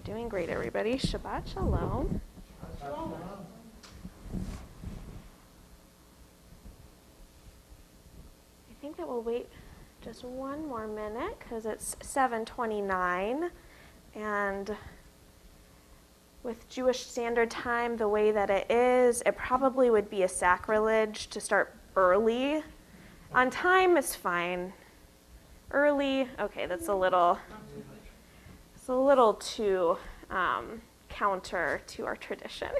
Doing great, everybody. Shabbat Shalom. Shalom. I think that we'll wait just one more minute because it's 7:29, and with Jewish Standard Time the way that it is, it probably would be a sacrilege to start early. On time is fine. Early, okay, that's a little too counter to our tradition.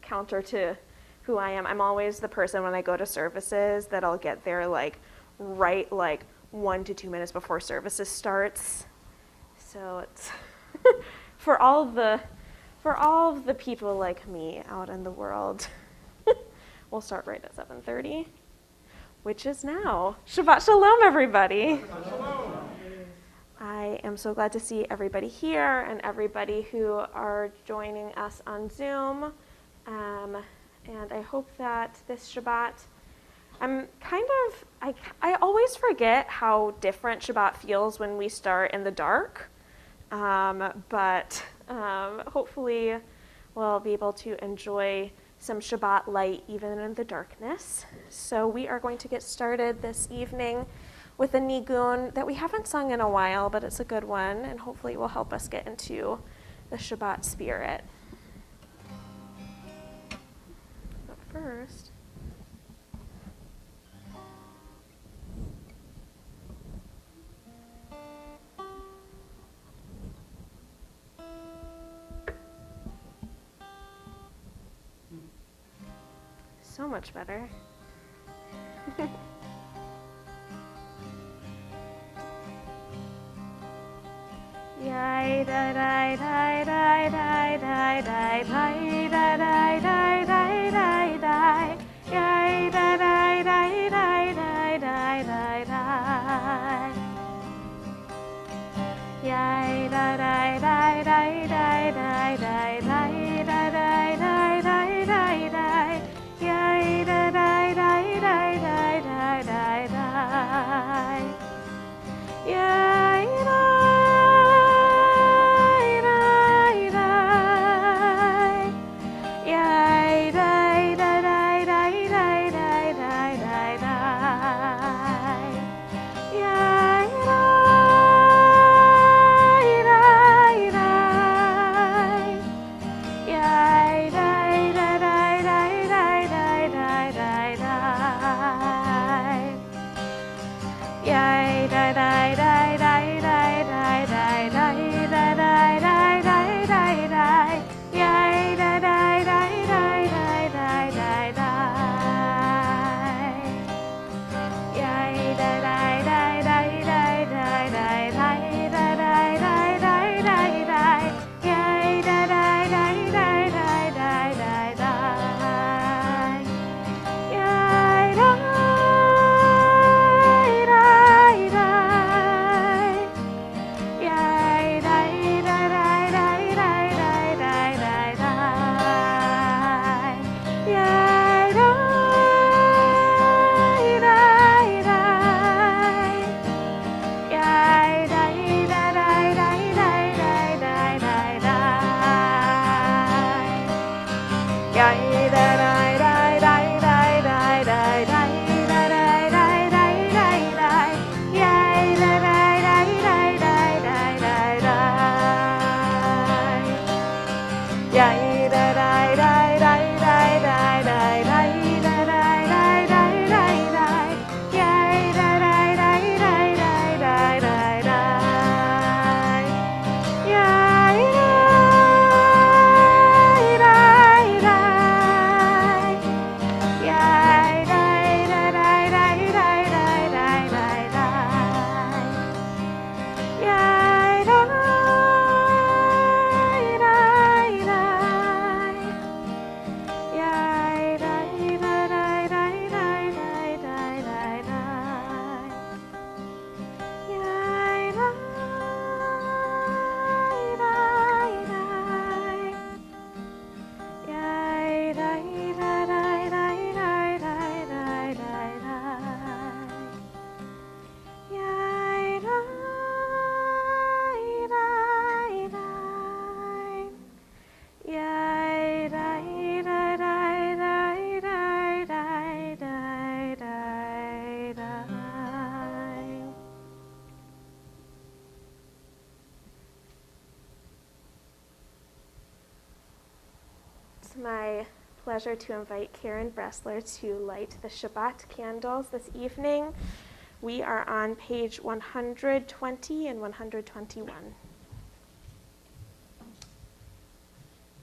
Counter to who I am. I'm always the person when I go to services that I'll get there right 1 to 2 minutes before services starts. So it's for all of the people like me out in the world. We'll start right at 7:30. Which is now. Shabbat Shalom, everybody. Shabbat Shalom. I am so glad to see everybody here and everybody who are joining us on Zoom. And I hope that this Shabbat, I always forget how different Shabbat feels when we start in the dark. But hopefully we'll be able to enjoy some Shabbat light even in the darkness. So we are going to get started this evening with a nigun that we haven't sung in a while, but it's a good one, and hopefully it will help us get into the Shabbat spirit. But first, so much better. Yai da da da da da da da da da da da da da da. Yai da da da da da da da da. Yai da da da da da da da da da da da da da. Yai da da da da da da da da. Yai da. It's my pleasure to invite Karen Bressler to light the Shabbat candles this evening. We are on page 120 and 121.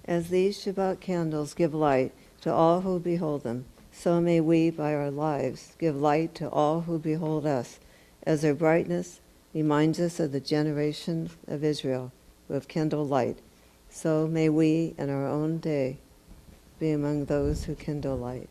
As these Shabbat candles give light to all who behold them, so may we, by our lives, give light to all who behold us, as their brightness reminds us of the generation of Israel who have kindled light. So may we, in our own day, be among those who kindle light.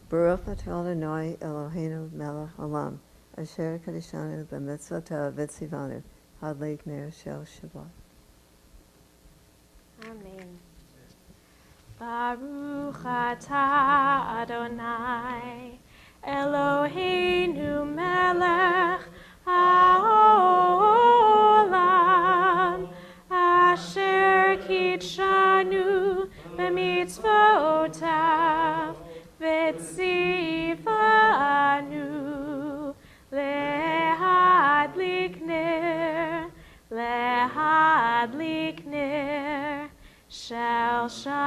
Baruch atah Adonai Eloheinu melech haolam, asher kadishanu b'mitzvotav v'tzivanu, hadlik ner shel Shabbat. Amen. Baruch atah Adonai Eloheinu melech haolam, asher kitshanu b'mitzvotav v'tzivanu lehadlik ner shel Shabbat.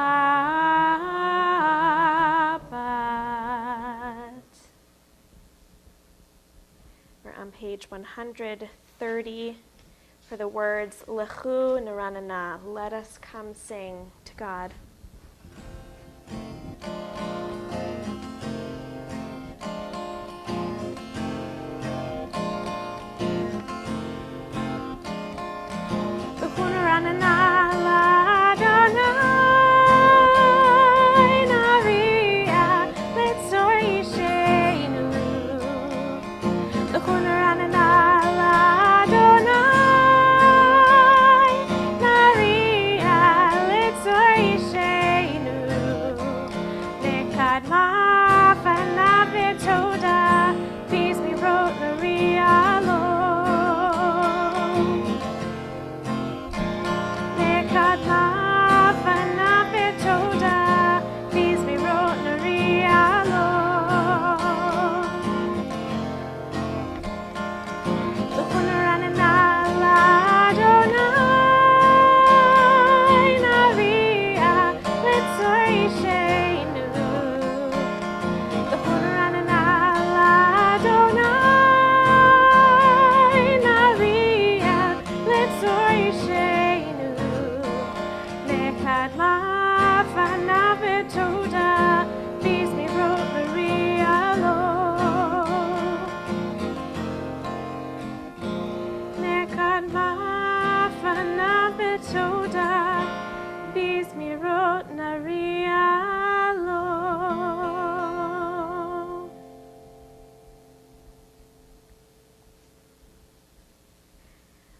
We're on page 130 for the words Lechu Naranana. Let us come sing to God.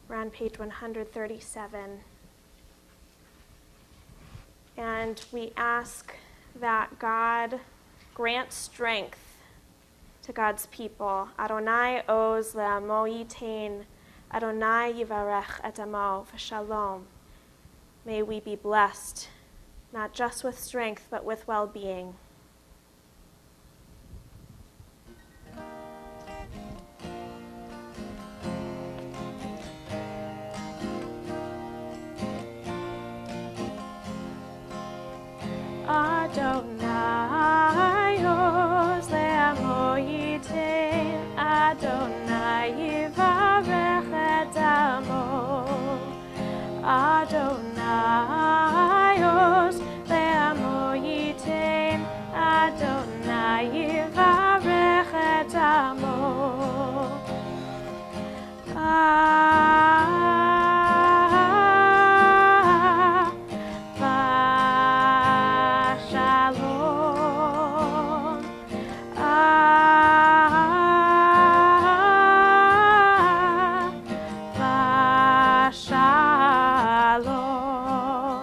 We're on page 137. And we ask that God grant strength to God's people. Adonai oz le'amo yitain, Adonai yivarech et amo v'shalom. May we be blessed, not just with strength, but with well-being. Adonai oz le'amo yitain, Adonai yivarech et amo. Adonai oz le'amo yitain, Adonai yivarech et amo. Shalom.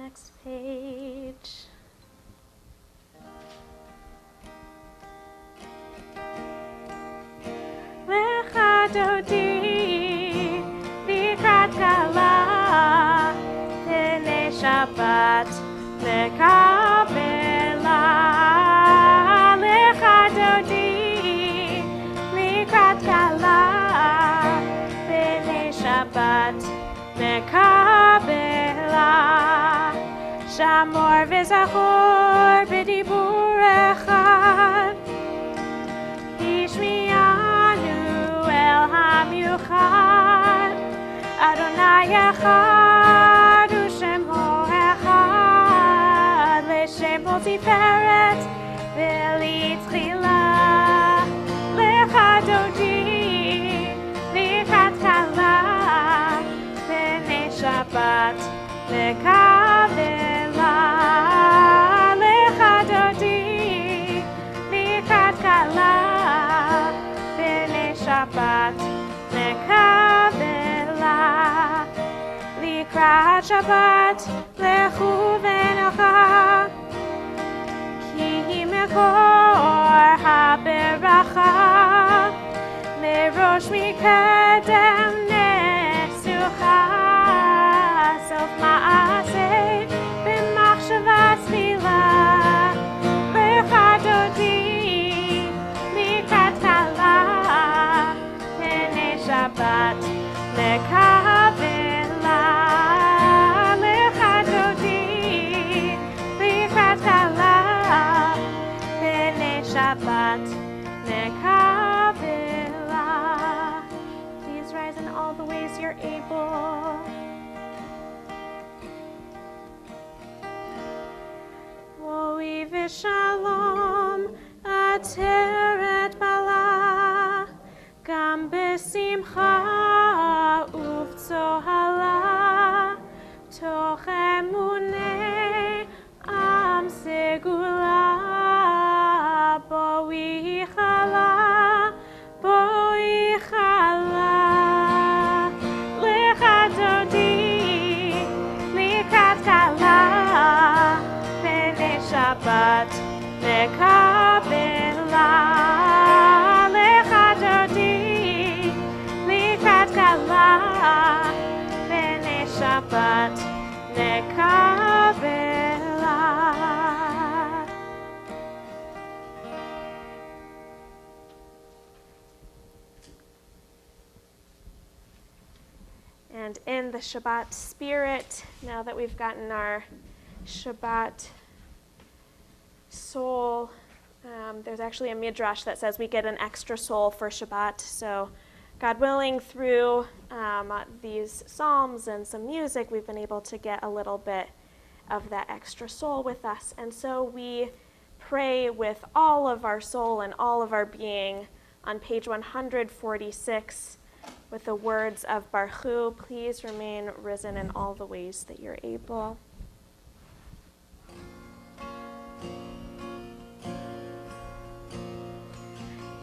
next page. Lecha dodi likrat kala pnei Shabbat lekabela. Lecha dodi likrat kala pnei Shabbat lekabela. Shamor v'zachor b'dibur echad Hishmi'anu el hamiuchad Adonai echad u'shemo echad L'shemo tiferet v'litzchila Lecha dodi likrat kala pnei Shabbat lekabela. Lecha dodi likrat kala pnei Shabbat lekabela. Likrat Shabbat lechu v'nocha ki hi mekor haberacha merosh mikedem nesucha sof ma'aseh b'machshava tzvila. Lecha dodi likrat kala pnei Shabbat lekabela. Lecha dodi likrat kala pnei Shabbat lekabela. Please rise in all the ways you're able. Wo'i v'shalom ateret bala gam b'simcha uv'tzohala toch emunei am segula bo'i chala Lecha dodi likrat kala pnei Shabbat lekabela. Lecha dodi likrat kala pnei Shabbat lekabela. And in the Shabbat spirit, now that we've gotten our Shabbat soul, there's actually a midrash that says we get an extra soul for Shabbat. So God willing, through these psalms and some music, we've been able to get a little bit of that extra soul with us. And so we pray with all of our soul and all of our being on page 146 with the words of Baruch, please remain risen in all the ways that you're able.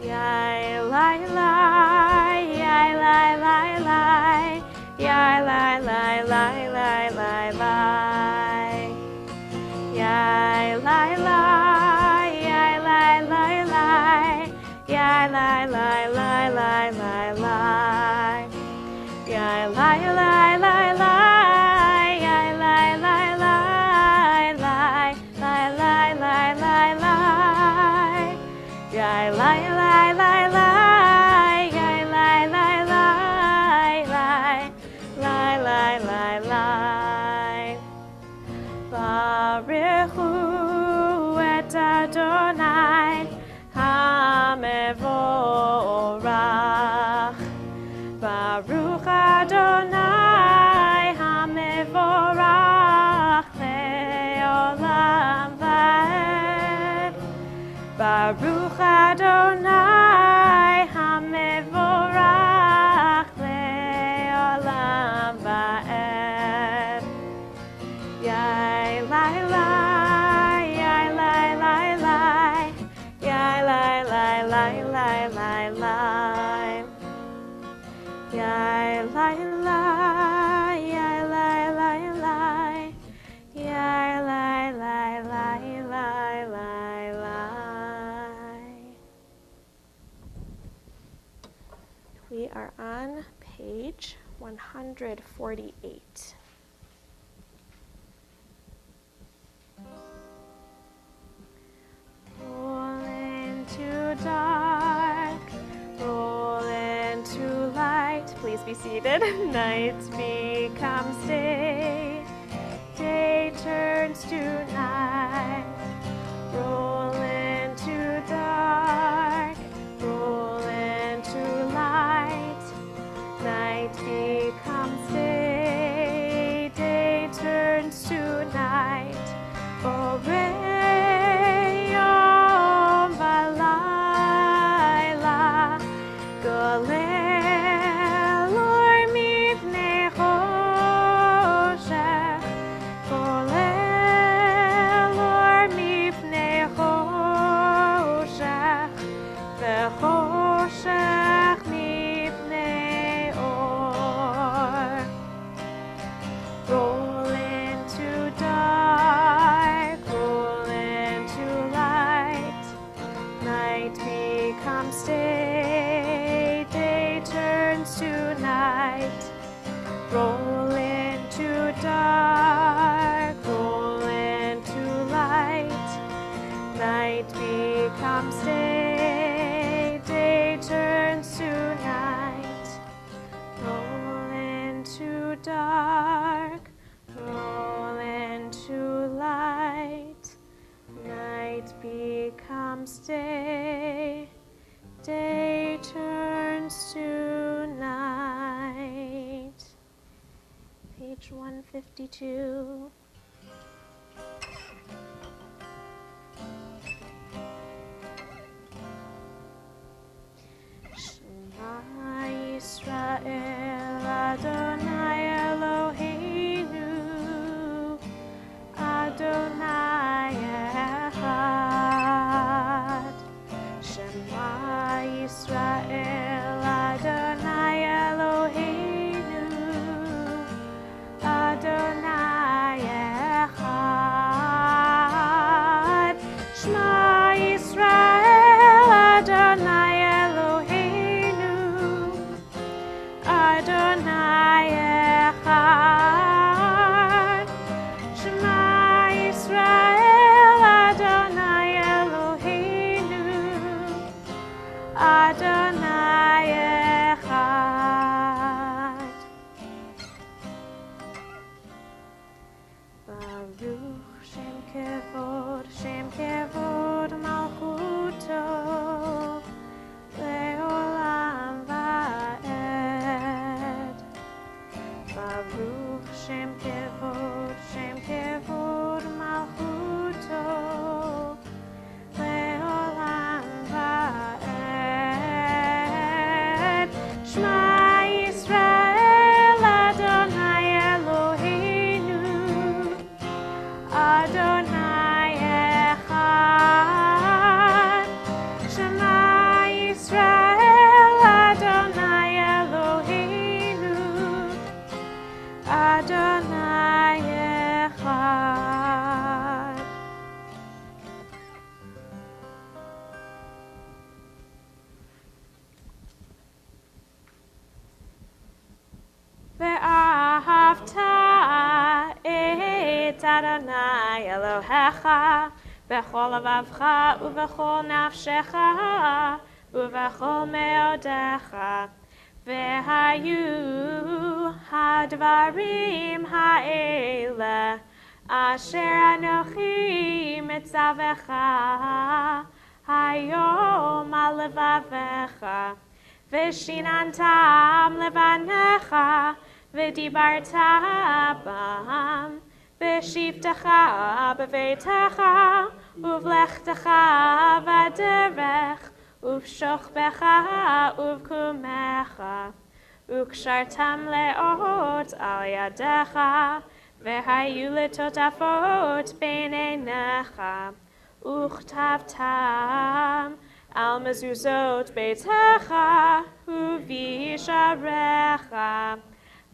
Yai lai lai, yai lai lai lai, yai lai lai lai lai lai lai, yai lai lai, yai lai lai lai, yai lai lai lai lai lai lai, yai lai lai lai lai, yai lai lai lai lai, lai lai lai lai lai, yai lai lai lai lai, yai lai lai lai lai, lai lai lai lai. Baruchu et Adonai hamevorach. Baruch Adonai hamevorach le'olam va'ed. Baruch Adonai hamevorach le'olam va'ed. Yai lai lai, yai lai lai lai, yai lai lai lai lai lai lai. Yai lai lai, yai lai lai lai, yai on page 148. Roll into dark, roll into light. Please be seated. Night becomes day, day turns to night. Roll into dark, roll into light. Night becomes day, day turns to night. Oh, roll into dark, roll into light. Night becomes day, day turns to night. Roll into dark, roll into light. Night becomes day, day turns to night. Page 152. Shema Yisrael Adonai Eloheinu Adonai Echad. Shema Yisrael Adonai Eloheinu Adonai Echad. Shema Yisrael Adonai Eloheinu Adonai Echad. Shema Yisrael Adonai Eloheinu Adonai Echad. Baruch Shem Kevod Malchuto Leolam Va'ed. Baruch Shem Kevod Malchuto Leolam Va'ed. Shema Yisrael Adonai Eloheinu Adonai Echad. Shema Yisrael Adonai Eloheinu Adonai Echad. Ve'ahavta et Adonai Elohecha b'chol levavcha u'v'chol nafshecha u'v'chol meodecha. Ve'hayu hadvarim ha'ele asher anochi mitzavecha hayom al levavecha. V'shinantam levanecha v'dibarta bam v'shivtecha b'veitecha uvlechtecha v'derech uv'shochbecha uv'kumecha ukshartam leot al yadecha v'hayu letotafot b'neinecha uchtavtam al mezuzot beitecha uvisharecha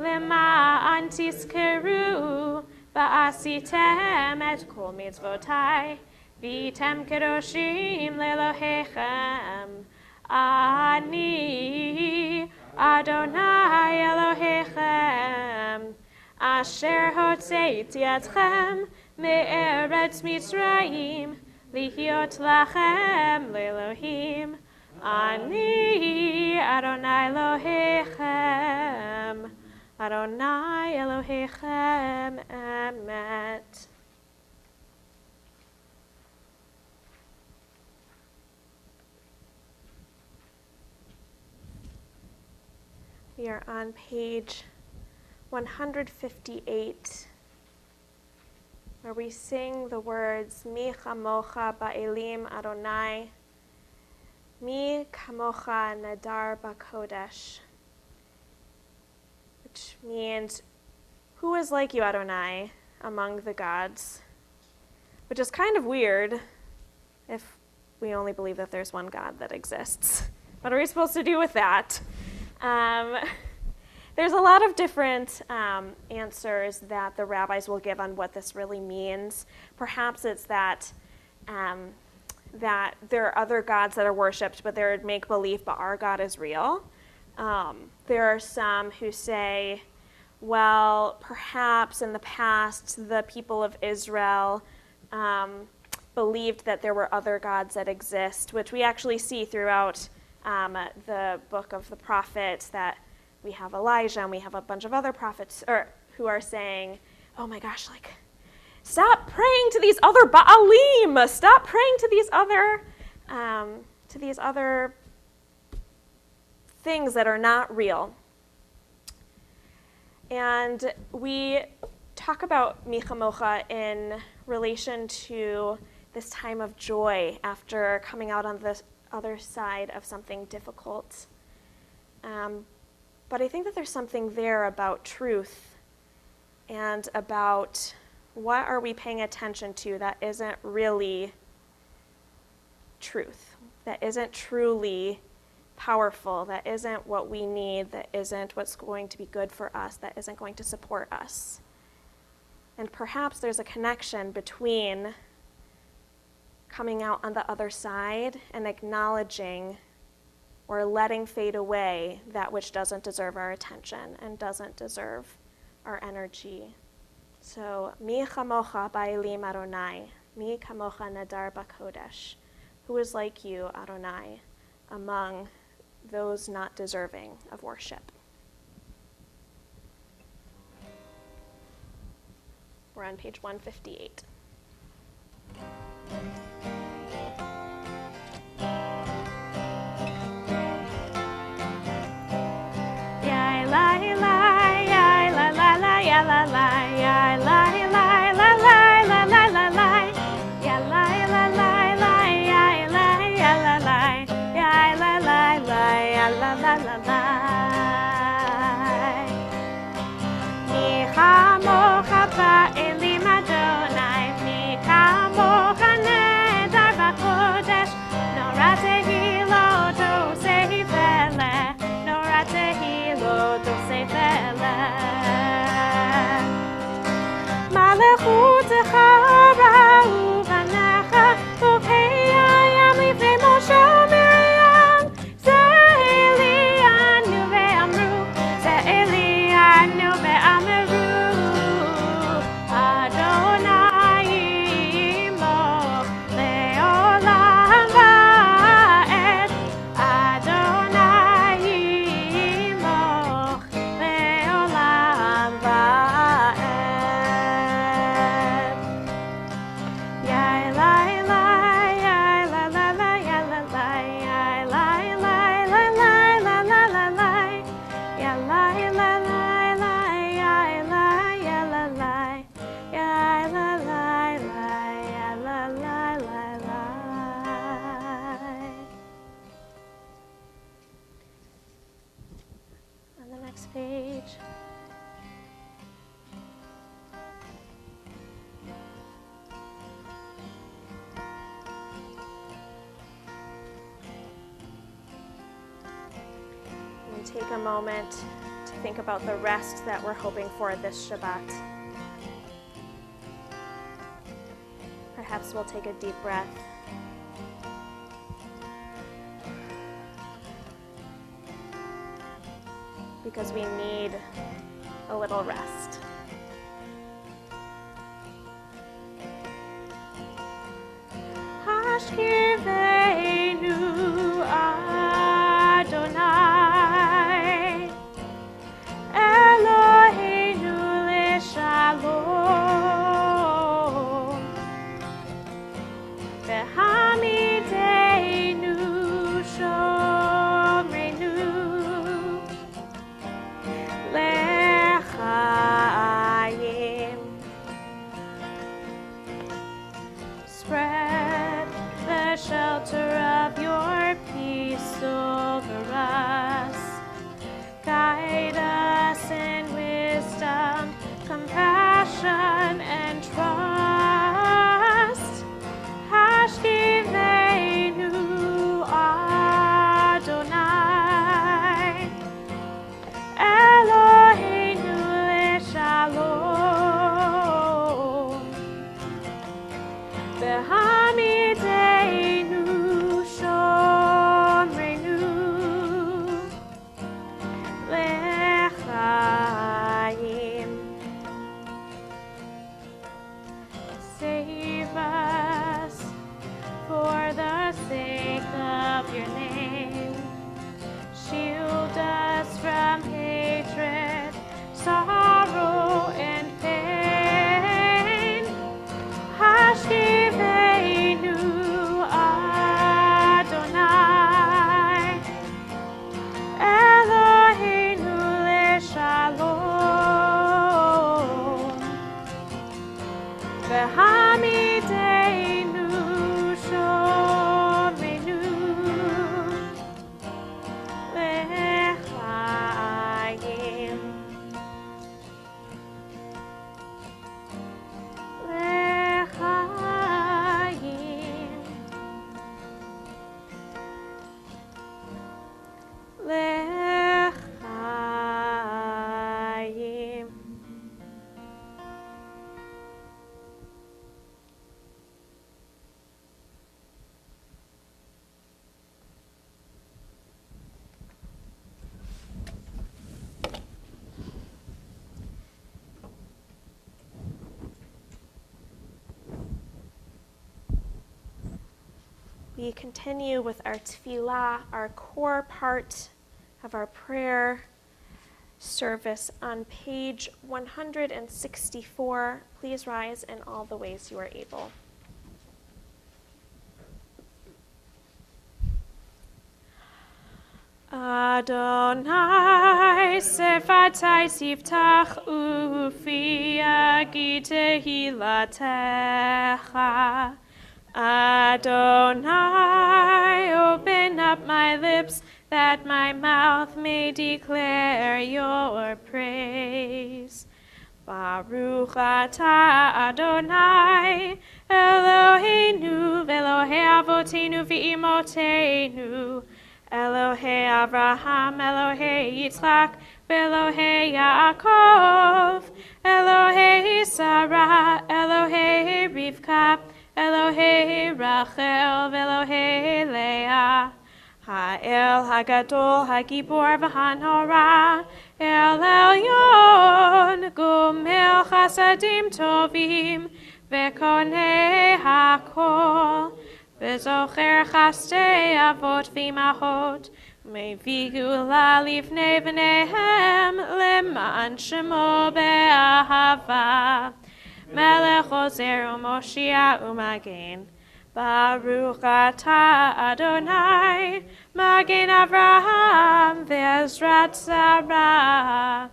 למען תזכרו ועשיתם את כל מצוותיי והייתם קדושים לאלוהיכם. אני Adonai Elohechem, asher hotzeiti etchem me'eretz Mitzrayim, lihiot lachem le'Elohim. Ani Adonai Elohechem, Adonai Elohechem emet. We are on page 158, where we sing the words, Mi chamocha ba'elim Adonai, Mi kamocha nadar ba'kodesh, which means, who is like you, Adonai, among the gods? Which is kind of weird if we only believe that there's one God that exists. What are we supposed to do with that? There's a lot of different answers that the rabbis will give on what this really means. Perhaps it's that that there are other gods that are worshipped, but they're make-believe, but our God is real. There are some who say, well, perhaps in the past the people of Israel believed that there were other gods that exist, which we actually see throughout the book of the prophets, that we have Elijah and we have a bunch of other prophets who are saying, oh my gosh, like, stop praying to these other Baalim, stop praying to these other things that are not real. And we talk about Mi Chamocha in relation to this time of joy after coming out on the other side of something difficult. But I think that there's something there about truth and about what are we paying attention to that isn't really truth, that isn't truly powerful, that isn't what we need, that isn't what's going to be good for us, that isn't going to support us. And perhaps there's a connection between coming out on the other side and acknowledging or letting fade away that which doesn't deserve our attention and doesn't deserve our energy. So, Mi chamocha ba'elim Adonai, Mi kamocha nadar ba'kodesh. Who is like you, Adonai, among those not deserving of worship? We're on page 158. Page. And take a moment to think about the rest that we're hoping for this Shabbat. Perhaps we'll take a deep breath. because we need a little rest. Hashkirvenu Adonai Eloheinu leShalom V'hamidenu shomrenu leChayim. Spread the shelter of your peace over us. Guide us in wisdom, compassion, and trust. Hashkivenu Adonai Eloheinu leShalom V'hamidenu shomrenu leChayim. Save us for the sake of your name. Shield us from hatred, sorrow, and pain. Hashkivenu Adonai Eloheinu leShalom V'hamidenu shomrenu leChayim. Lechaim. We continue with our tefillah, our core part of our prayer service on page 164. Please rise in all the ways you are able. Adonai sefatai siftach ufi yagid tehilatecha. Adonai, open up my lips that my mouth may declare your praise. Baruch atah Adonai, Eloheinu v'Elohei avotenu v'imotenu, Elohei Avraham, Elohei Yitzchak, v'Elohei Yaakov, Elohei Sarah, Elohei Rivka, Elohei Rachel, v'Elohei Leah, Ha'el Hagadol, Hagibor v'Hanora, El Elyon, Gomel Chasadim Tovim, v'Konei Hakol, v'Zocher Chastei Avot v'Imahot, Mevi'ula Livnei V'neihem, Leman Shemo Be'ahava, Melech Ozer u'Moshiach u'Magen. Baruch atah Adonai, Magen Avraham ve'Ezrat Sarah.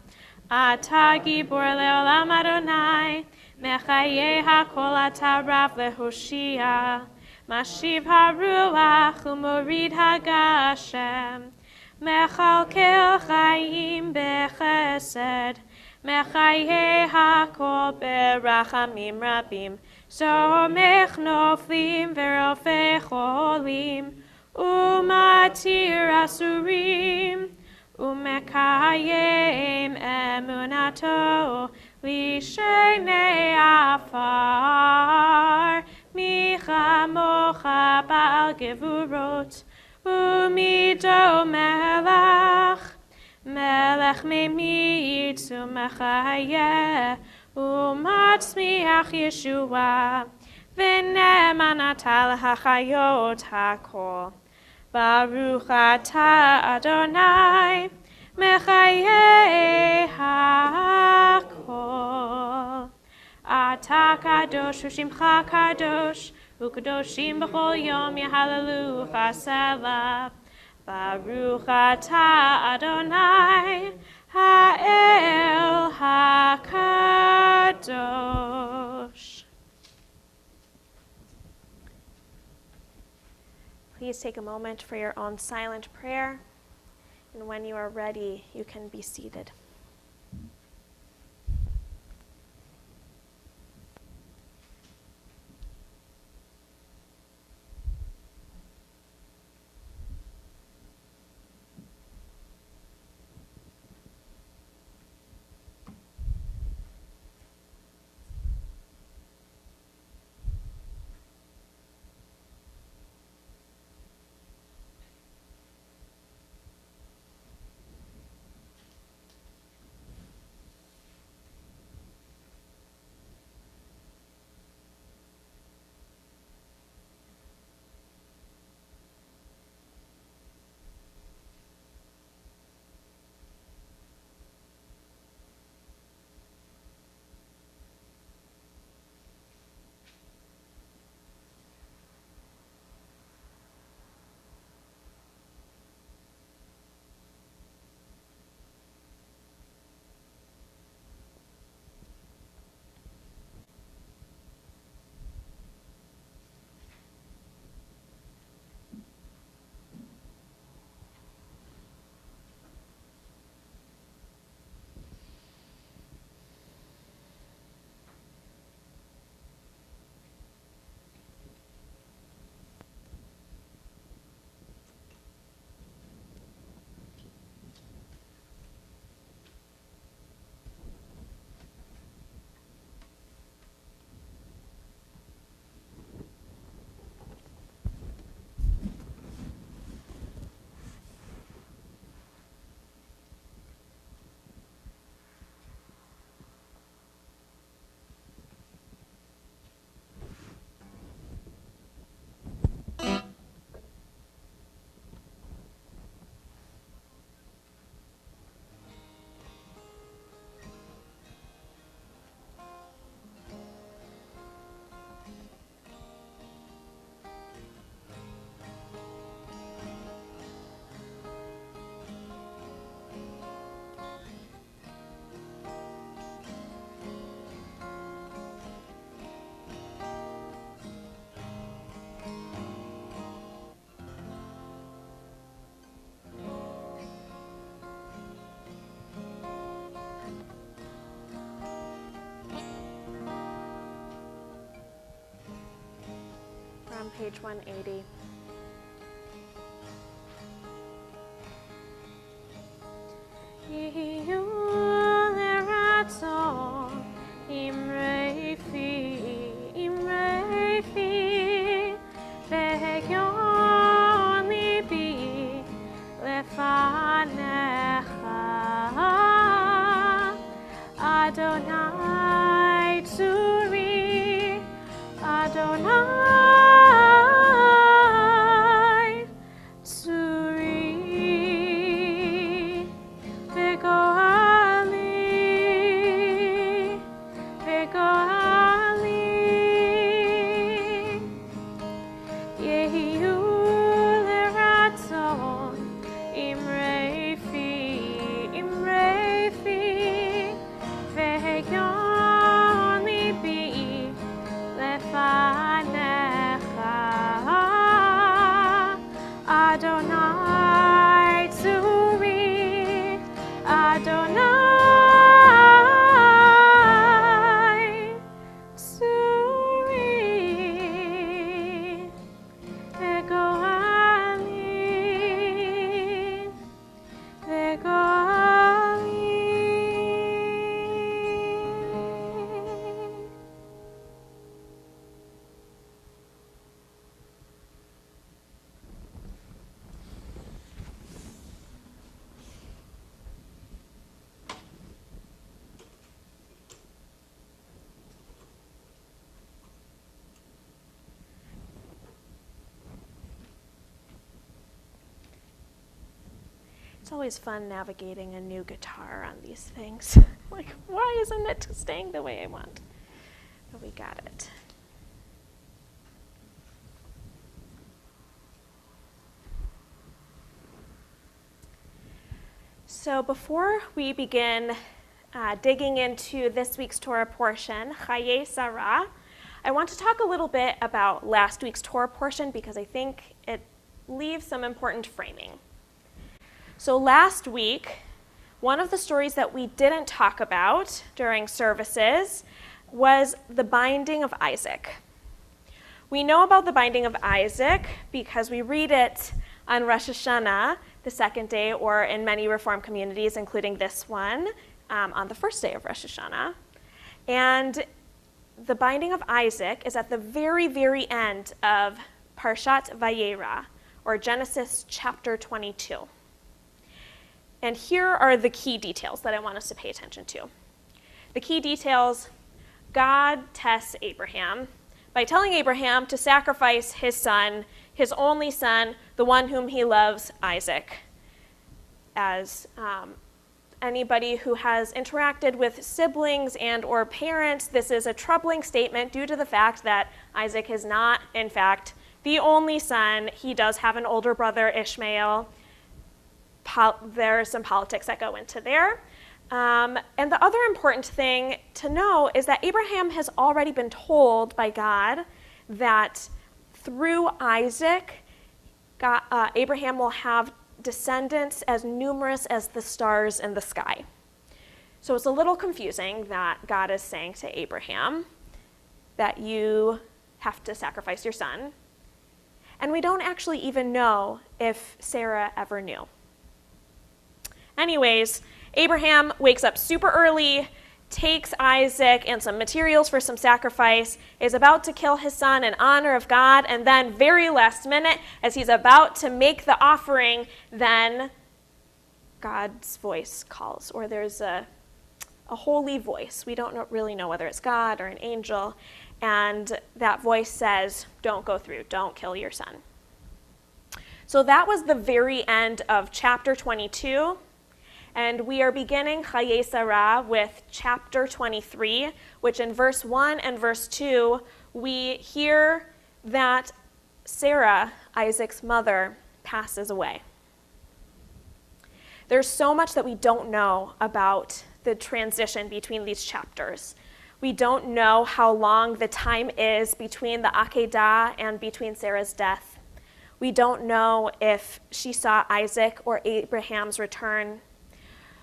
Atah Gibor le'olam Adonai, Mechayeh hakol atah Rav le'Hoshia. Mashiv haruach u'morid hagashem. Mechalkel chayim bechesed. Mechayeh hakol berachamim rabim. Somech noflim ve'rofei cholim. Umatir asurim. Umekayem emunato lishenei afar. Michamocha ba'al gevurot. Umido melach. מלך ממיץ ומחיה, ומצמיח ישועה, ונאמן אתה להחיות הכל. ברוך אתה אדוני, מחיי הכל. אתה קדוש ושמך קדוש, וקדושים בכל יום יהללוך סלה. ברוך אתה אדוני, האל הקדוש. Please take a moment for your own silent prayer, and when you are ready, you can be seated. On page 180. יהיו לרצון אמרי פי והגיון ליבי לפניך אדוני צורי אדוני Take your It's always fun navigating a new guitar on these things. Like, why isn't it staying the way I want? But we got it. So before we begin digging into this week's Torah portion, Chaye Sarah, I want to talk a little bit about last week's Torah portion because I think it leaves some important framing. So last week, one of the stories that we didn't talk about during services was the binding of Isaac. We know about the binding of Isaac because we read it on Rosh Hashanah, the second day, or in many Reform communities, including this one, on the first day of Rosh Hashanah. And the binding of Isaac is at the very, very end of Parshat Vayera, or Genesis chapter 22. And here are the key details that I want us to pay attention to. The key details: God tests Abraham by telling Abraham to sacrifice his son, his only son, the one whom he loves, Isaac. As anybody who has interacted with siblings and or parents, this is a troubling statement due to the fact that Isaac is not, in fact, the only son. He does have an older brother, Ishmael. There are some politics that go into there. And the other important thing to know is that Abraham has already been told by God that through Isaac, Abraham will have descendants as numerous as the stars in the sky. So it's a little confusing that God is saying to Abraham that you have to sacrifice your son. And we don't actually even know if Sarah ever knew. Anyways, Abraham wakes up super early, takes Isaac and some materials for some sacrifice, is about to kill his son in honor of God, and then very last minute, as he's about to make the offering, then God's voice calls, or there's a holy voice. We don't really know whether it's God or an angel, and that voice says, don't go through, don't kill your son. So that was the very end of chapter 22. And we are beginning Chaye Sarah with chapter 23, which in verse 1 and verse 2, we hear that Sarah, Isaac's mother, passes away. There's so much that we don't know about the transition between these chapters. We don't know how long the time is between the Akedah and between Sarah's death. We don't know if she saw Isaac or Abraham's return.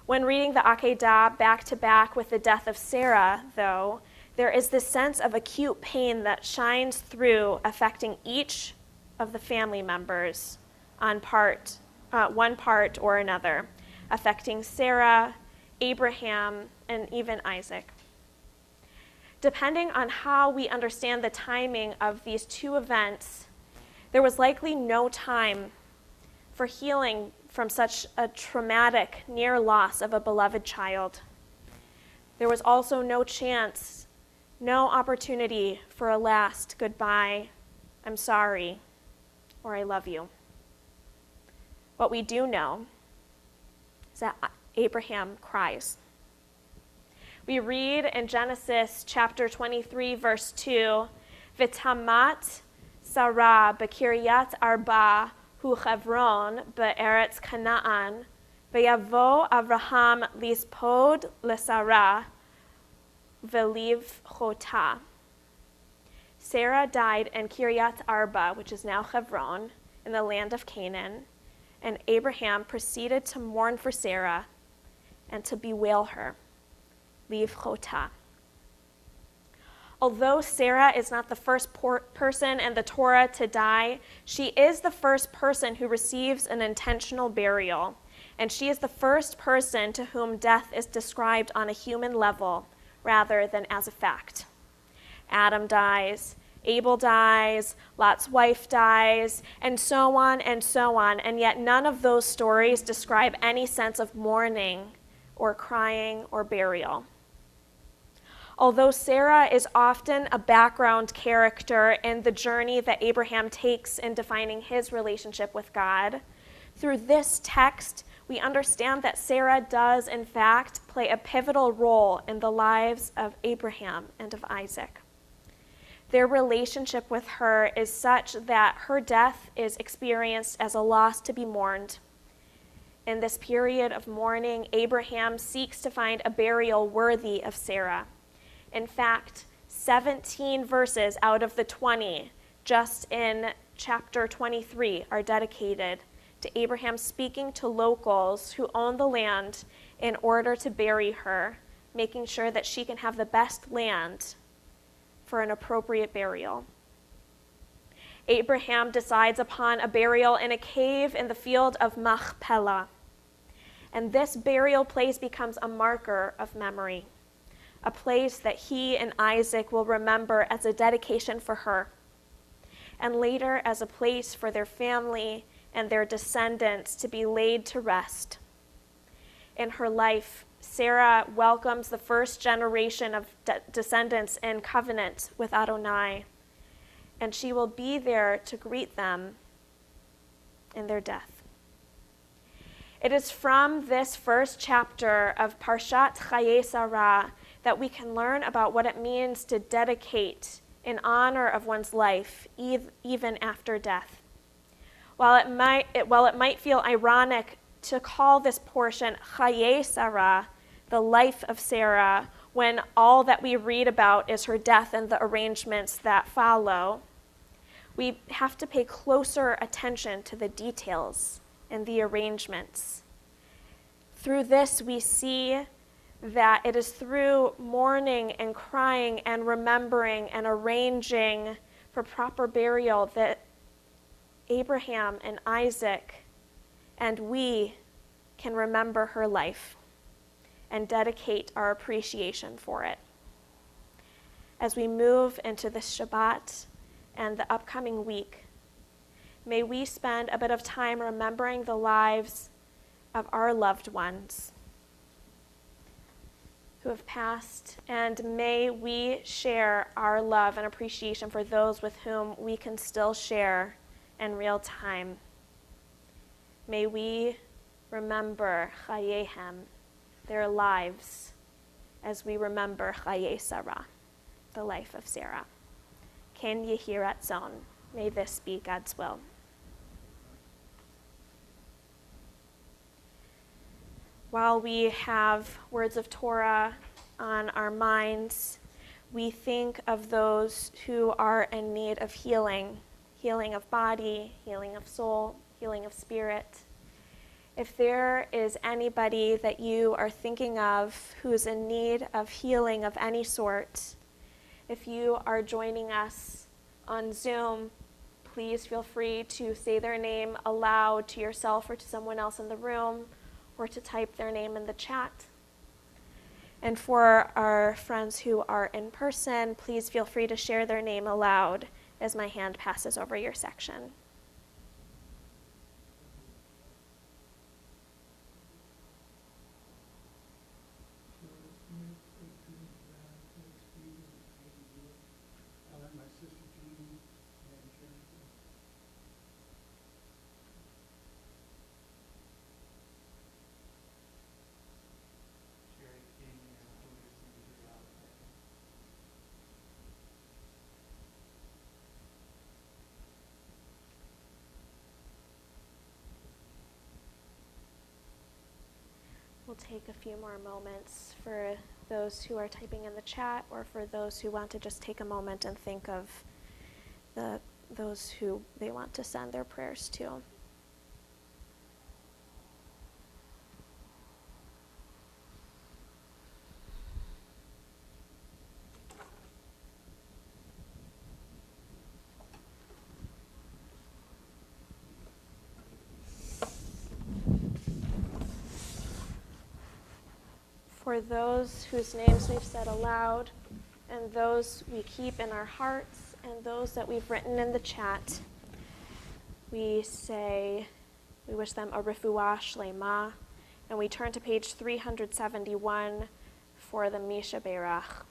When reading the Akedah back to back with the death of Sarah, though, there is this sense of acute pain that shines through, affecting each of the family members on one part or another, affecting Sarah, Abraham, and even Isaac. Depending on how we understand the timing of these two events, there was likely no time for healing from such a traumatic near loss of a beloved child. There was also no chance, no opportunity for a last goodbye, I'm sorry, or I love you. What we do know is that Abraham cries. We read in Genesis chapter 23, verse 2, V'tamat Sarah b'kiryat arba hu Chevron be'eretz Canaan, v'yavo Avraham lispod leSarah v'liv chota. Sarah died in Kiryat Arba, which is now Hebron, in the land of Canaan, and Abraham proceeded to mourn for Sarah and to bewail her, liv chota. Although Sarah is not the first person in the Torah to die, she is the first person who receives an intentional burial, and she is the first person to whom death is described on a human level rather than as a fact. Adam dies, Abel dies, Lot's wife dies, and so on, and yet none of those stories describe any sense of mourning or crying or burial. Although Sarah is often a background character in the journey that Abraham takes in defining his relationship with God, through this text, we understand that Sarah does, in fact, play a pivotal role in the lives of Abraham and of Isaac. Their relationship with her is such that her death is experienced as a loss to be mourned. In this period of mourning, Abraham seeks to find a burial worthy of Sarah. In fact, 17 verses out of the 20, just in chapter 23, are dedicated to Abraham speaking to locals who own the land in order to bury her, making sure that she can have the best land for an appropriate burial. Abraham decides upon a burial in a cave in the field of Machpelah. And this burial place becomes a marker of memory, a place that he and Isaac will remember as a dedication for her, and later as a place for their family and their descendants to be laid to rest. In her life, Sarah welcomes the first generation of descendants in covenant with Adonai, and she will be there to greet them in their death. It is from this first chapter of Parshat Chayei Sarah that we can learn about what it means to dedicate in honor of one's life, even after death. While it might feel ironic to call this portion Chayei Sarah, the life of Sarah, when all that we read about is her death and the arrangements that follow, we have to pay closer attention to the details and the arrangements. Through this, we see that it is through mourning and crying and remembering and arranging for proper burial that Abraham and Isaac and we can remember her life and dedicate our appreciation for it. As we move into this Shabbat and the upcoming week, may we spend a bit of time remembering the lives of our loved ones who have passed, and may we share our love and appreciation for those with whom we can still share in real time. May we remember Chayehem, their lives, as we remember Chayei Sarah, the life of Sarah. Ken Yehi Ratzon. May this be God's will. While we have words of Torah on our minds, we think of those who are in need of healing, healing of body, healing of soul, healing of spirit. If there is anybody that you are thinking of who is in need of healing of any sort, if you are joining us on Zoom, please feel free to say their name aloud to yourself or to someone else in the room, or to type their name in the chat. And for our friends who are in person, please feel free to share their name aloud as my hand passes over your section. We'll take a few more moments for those who are typing in the chat, or for those who want to just take a moment and think of those who they want to send their prayers to. For those whose names we've said aloud, and those we keep in our hearts, and those that we've written in the chat, we wish them a refuah shlema, and we turn to page 371 for the Misha Beirach.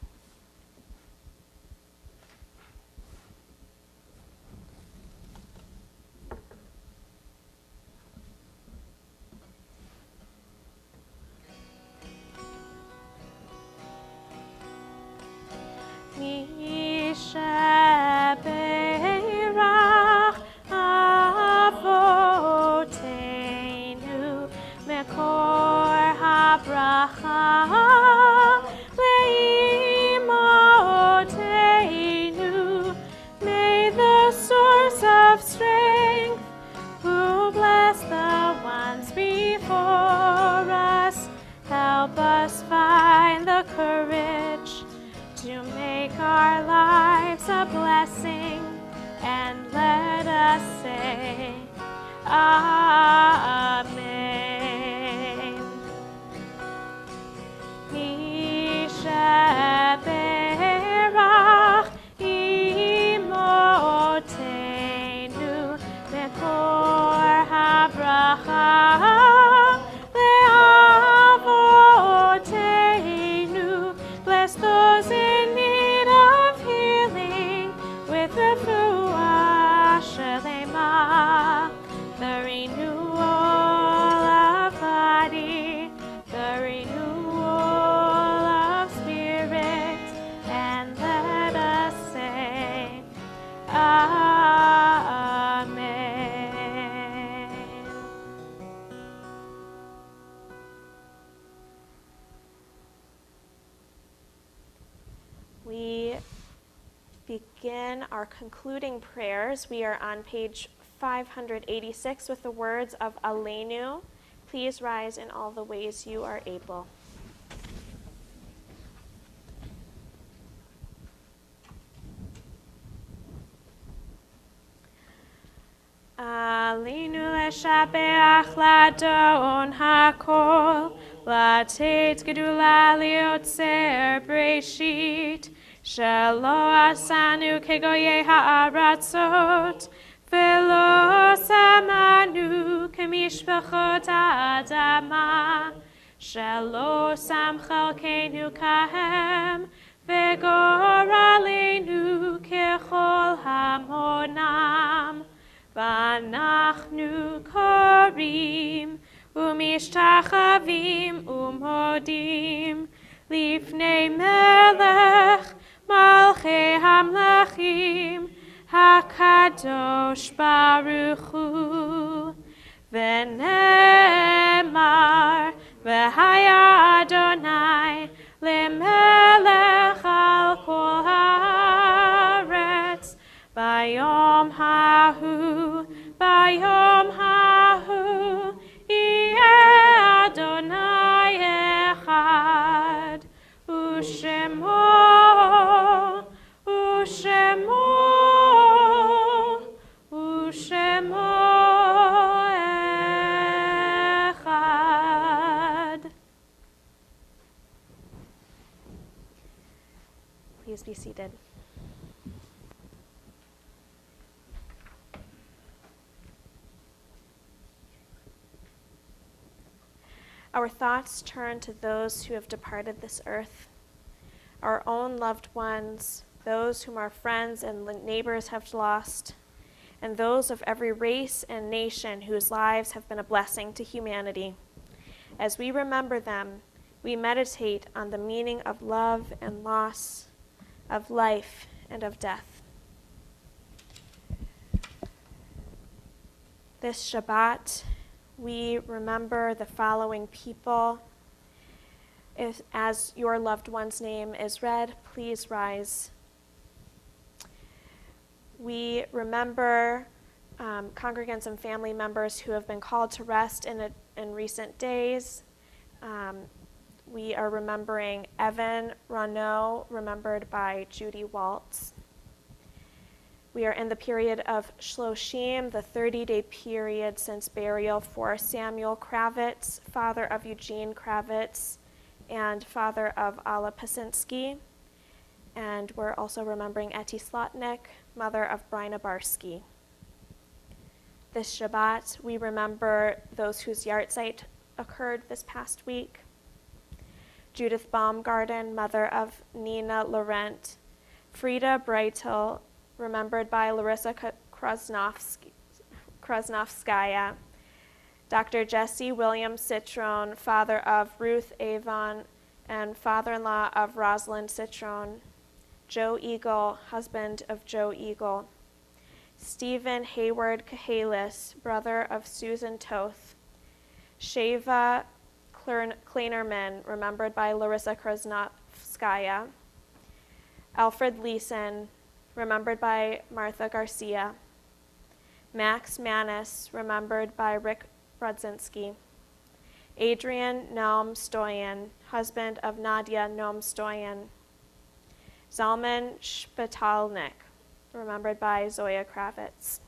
Mi sheberach avoteinu mekor habracha leimoteinu. May the source of strength, who bless the ones before us, help us find the courage to make our lives a blessing, and let us say, Amen. Mi sheberach imotenu mekor habracha leavotenu. Bless those in need of healing with refuah shelema, the renewal of body, the renewal of spirit, and let us say, Amen. We begin our concluding prayers. We are on page 586 with the words of Aleinu. Please rise in all the ways you are able. Aleinu leshabeach ladon hakol, latet gedula liotzer breshit, shelo asanu kegoye ha'aratzot, velo samanu kemishpachot ha'adama, shelo sam chalkenu kahem, vegor aleinu kechol hamonam. V'anachnu korim umishtachavim umodim lifnei melech malchei hamlachim hakadosh baruch hu. V'nemar v'haya Adonai lemelech al kol haaretz. Bayom hahu, yeh Adonai echad, ushemo echad. Please be seated. Our thoughts turn to those who have departed this earth, our own loved ones, those whom our friends and neighbors have lost, and those of every race and nation whose lives have been a blessing to humanity. As we remember them, we meditate on the meaning of love and loss, of life and of death. This Shabbat, we remember the following people. As your loved one's name is read, please rise. We remember congregants and family members who have been called to rest in recent days. We are remembering Evan Renault, remembered by Judy Waltz. We are in the period of Shloshim, the 30-day period since burial for Samuel Kravitz, father of Eugene Kravitz, and father of Alla Pasinski. And we're also remembering Etty Slotnick, mother of Bryna Barsky. This Shabbat, we remember those whose yahrzeit occurred this past week. Judith Baumgarten, mother of Nina Laurent. Frida Breitel, remembered by Larissa Krasnovskaya. Dr. Jesse William Citron, father of Ruth Avon and father-in-law of Rosalind Citron. Joe Eagle, husband of Joe Eagle. Stephen Hayward Kahalis, brother of Susan Toth. Sheva Kleinerman, remembered by Larissa Krasnovskaya. Alfred Leeson, remembered by Martha Garcia. Max Manis, remembered by Rick Brodzinski. Adrian Naum Stoyan, husband of Nadia Naum Stoyan. Zalman Shpetalnik, remembered by Zoya Kravitz.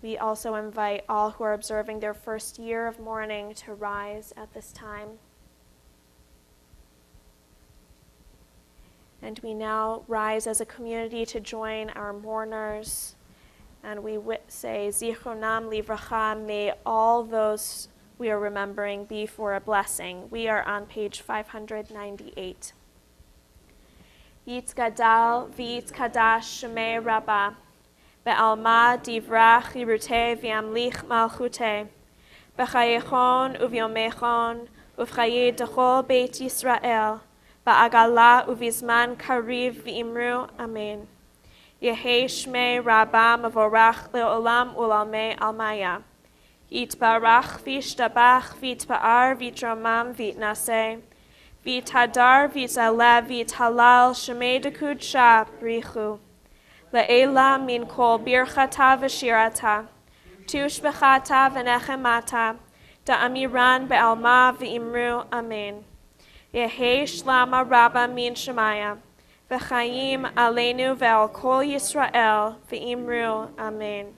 We also invite all who are observing their first year of mourning to rise at this time. And we now rise as a community to join our mourners. And we say, Zichronam Livracha, may all those we are remembering be for a blessing. We are on page 598. Yitzgadal v'yitzkadash shemei Rabbah, be'alma divrach yiruteh v'yamlich malchuteh, b'chayechon uvyomechon, uv'chaye dechol beit Yisrael, ba'agala uvizman kariv v'imru, amen. Yehi shmei Rabbah mavorach le'olam u'lalmei almaya. Yitbarach v'yishtabach v'yitpa'ar v'yitramam v'yitnaseh. V'yitadar v'yitzaleh v'yithalal shemei dekud brichu. Le'ela min kol birchata v'shirata. Tushbechata v'nechemata. Da'amiran be'alma v'imru, amen. Yehi shlama Rabbah min shemaya. V'chaim aleinu ve'al kol Yisrael v'imru, amen.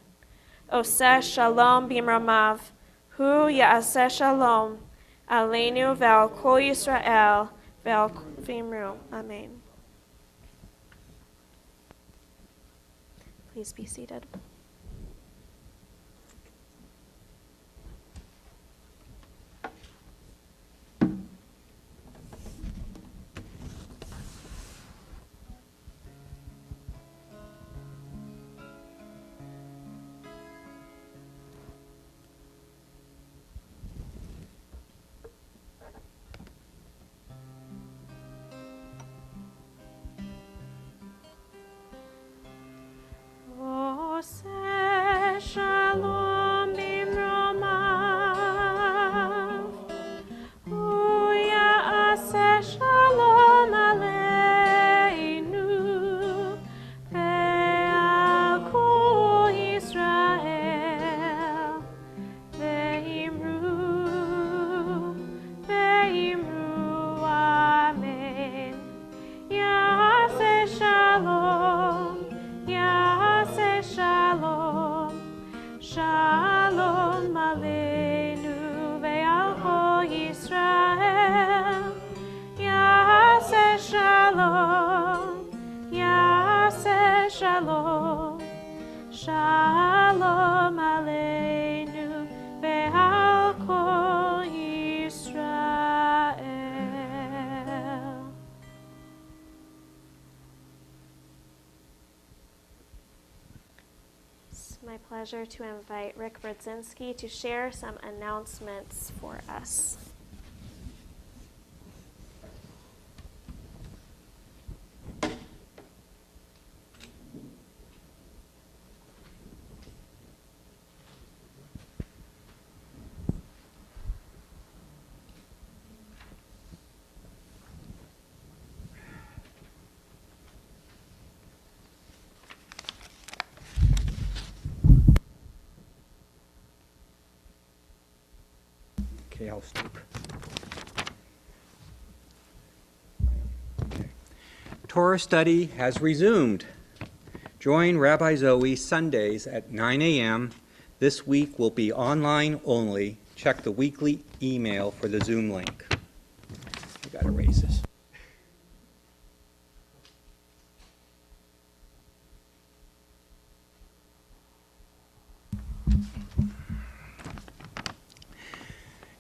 Oseh shalom b'imramav. Hu ya'aseh shalom. Aleinu ve'al kol Yisrael ve'al v'imru, amen. Please be seated. Oseh shalom b'imromav, hu ya'aseh shalom aleinu, ve'al kol Yisrael, ve'imru, amen. Ya'aseh shalom, Shalom, Shalom aleinu ve'al kol Yisrael. Ya'aseh shalom, Shalom aleinu ve'al kol Yisrael. My pleasure to invite Rick Brodzinski to share some announcements for us. Okay, I'll stoop. Okay. Torah study has resumed. Join Rabbi Zoe Sundays at 9 a.m. This week will be online only. Check the weekly email for the Zoom link. I got to raise this.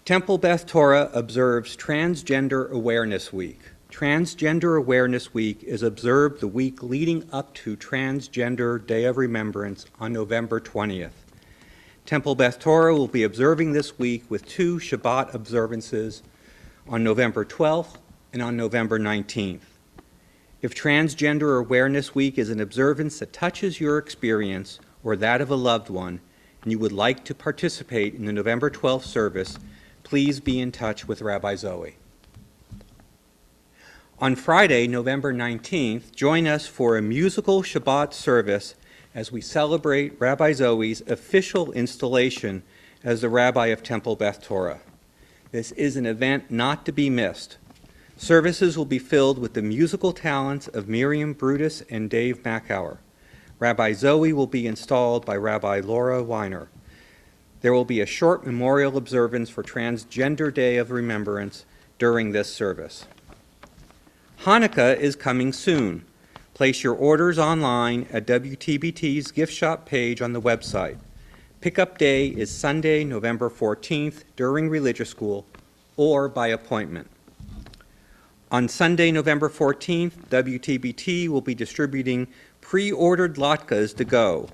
Temple Beth Torah observes Transgender Awareness Week. Transgender Awareness Week is observed the week leading up to Transgender Day of Remembrance on November 20th. Temple Beth Torah will be observing this week with 2 Shabbat observances on November 12th and on November 19th. If Transgender Awareness Week is an observance that touches your experience or that of a loved one, and you would like to participate in the November 12th service, please be in touch with Rabbi Zoe. On Friday, November 19th, join us for a musical Shabbat service as we celebrate Rabbi Zoe's official installation as the Rabbi of Temple Beth Torah. This is an event not to be missed. Services will be filled with the musical talents of Miriam Brutus and Dave Macauer. Rabbi Zoe will be installed by Rabbi Laura Weiner. There will be a short memorial observance for Transgender Day of Remembrance during this service. Hanukkah is coming soon. Place your orders online at WTBT's gift shop page on the website. Pickup day is Sunday, November 14th during religious school or by appointment. On Sunday, November 14th, WTBT will be distributing pre-ordered latkes to go.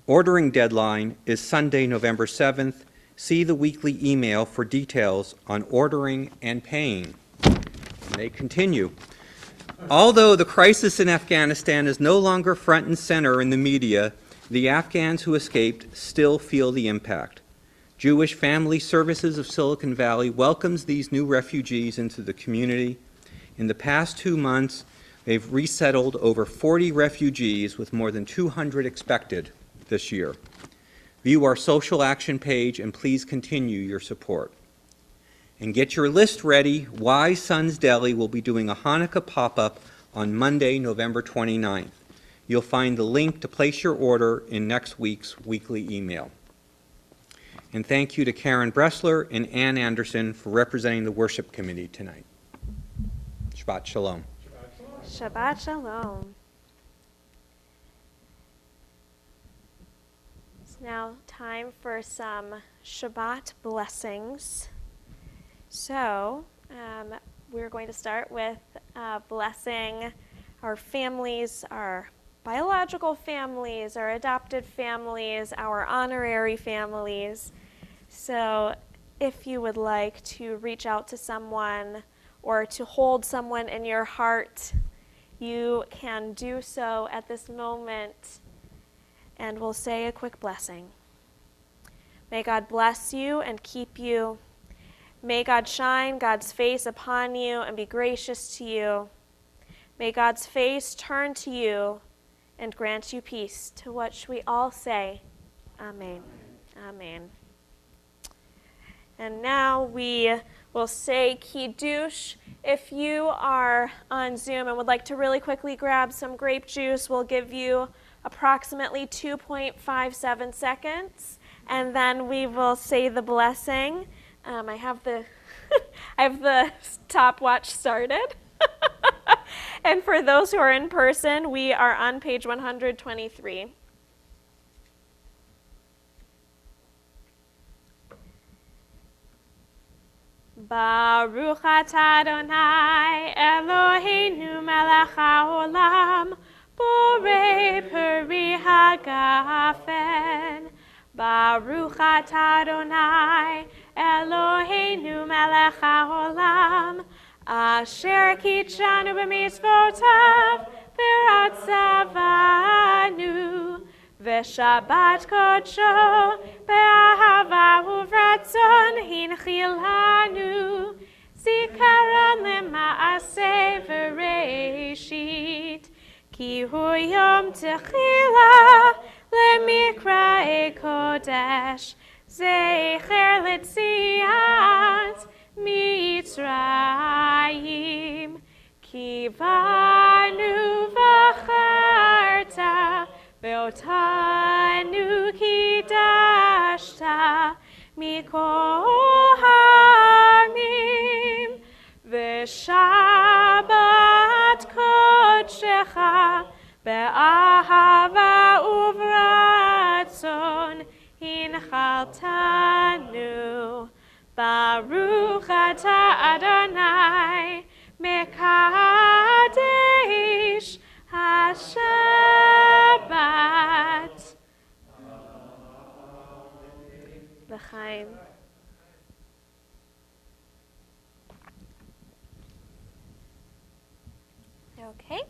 Ordering deadline is Sunday, November 7th. See the weekly email for details on ordering and paying. And they continue. Although the crisis in Afghanistan is no longer front and center in the media, the Afghans who escaped still feel the impact. Jewish Family Services of Silicon Valley welcomes these new refugees into the community. In the past 2 months, they've resettled over 40 refugees with more than 200 expected this year. View our social action page and please continue your support. And get your list ready. Wise Sons Deli will be doing a Hanukkah pop-up on Monday, November 29th. You'll find the link to place your order in next week's weekly email. And thank you to Karen Bressler and Ann Anderson for representing the worship committee tonight. Shabbat Shalom. Shabbat Shalom. It's now time for some Shabbat blessings. So, we're going to start with blessing our families, our biological families, our adopted families, our honorary families. So, if you would like to reach out to someone or to hold someone in your heart, you can do so at this moment, and we'll say a quick blessing. May God bless you and keep you. May God shine God's face upon you and be gracious to you. May God's face turn to you and grant you peace, to which we all say, Amen. Amen. And now we will say Kiddush. If you are on Zoom and would like to really quickly grab some grape juice, we'll give you approximately 2.57 seconds, and then we will say the blessing. I have the stopwatch started. And for those who are in person, we are on page 123. Baruch atah Adonai Eloheinu melech haolam borei peri hagafen. Baruch atah Adonai Eloheinu melech haolam asher kitshanu b'mitzvotav v'ratzavanu v'shabbat kodsho be'ahava uvratzon hinchilanu zikaron lema'aseh v'reishit ki hu yom techila lemikra'e kodesh zecher letziat Mitzrayim ki banu v'charta ve'otanu kidashta mikol ha'amim v'shabbat kodshecha be'ahava uvratzon hinchaltanu. Baruch atah Adonai mekadesh hashabbat. L'chaim. Okay,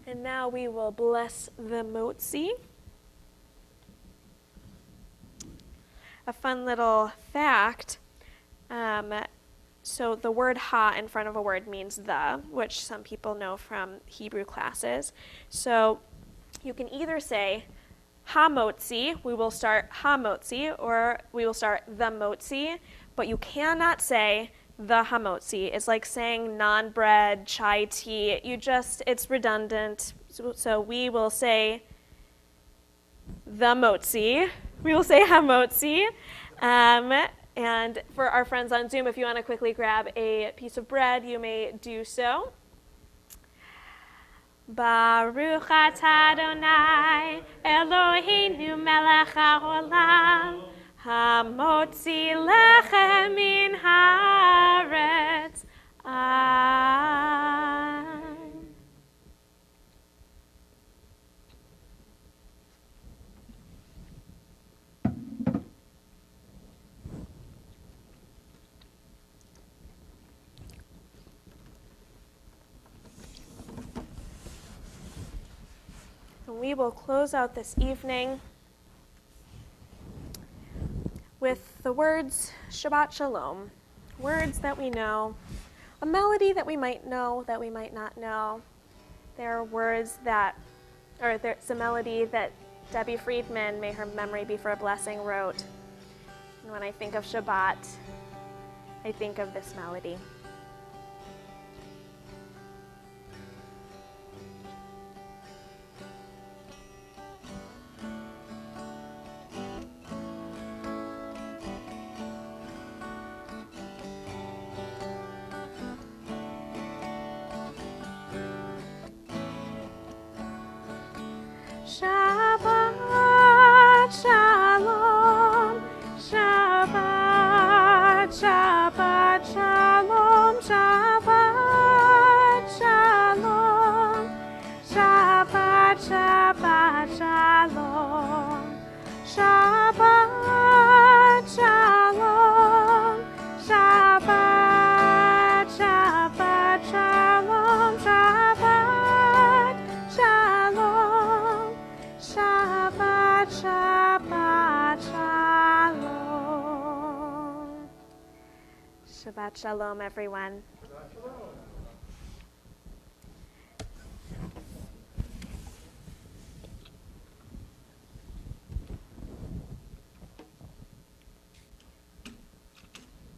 And now we will bless the motzi. A fun little fact. So the word ha in front of a word means the, which some people know from Hebrew classes. So you can either say ha-motzi, we will start ha-motzi, or we will start the motzi, but you cannot say the ha-motzi. It's like saying non-bread, chai tea. It's redundant. So we will say the motzi. We will say ha-motzi. And for our friends on Zoom, if you want to quickly grab a piece of bread, you may do so. Baruch atah Adonai Eloheinu melech haolam hamotzi lechem min haaretz. Amen. We will close out this evening with the words Shabbat Shalom, words that we know, a melody that we might know, that we might not know. There are words there's a melody that Debbie Friedman, may her memory be for a blessing, wrote. And when I think of Shabbat, I think of this melody. Shabbat Shalom, Shabbat, Shabbat Shalom, Shabbat Shalom, Shabbat, Shabbat Shalom, Shabbat Shalom, Shabbat, Shabbat Shalom, Shabbat Shalom, Shabbat, Shabbat Shalom. Shabbat Shalom, everyone. Shabbat Shalom.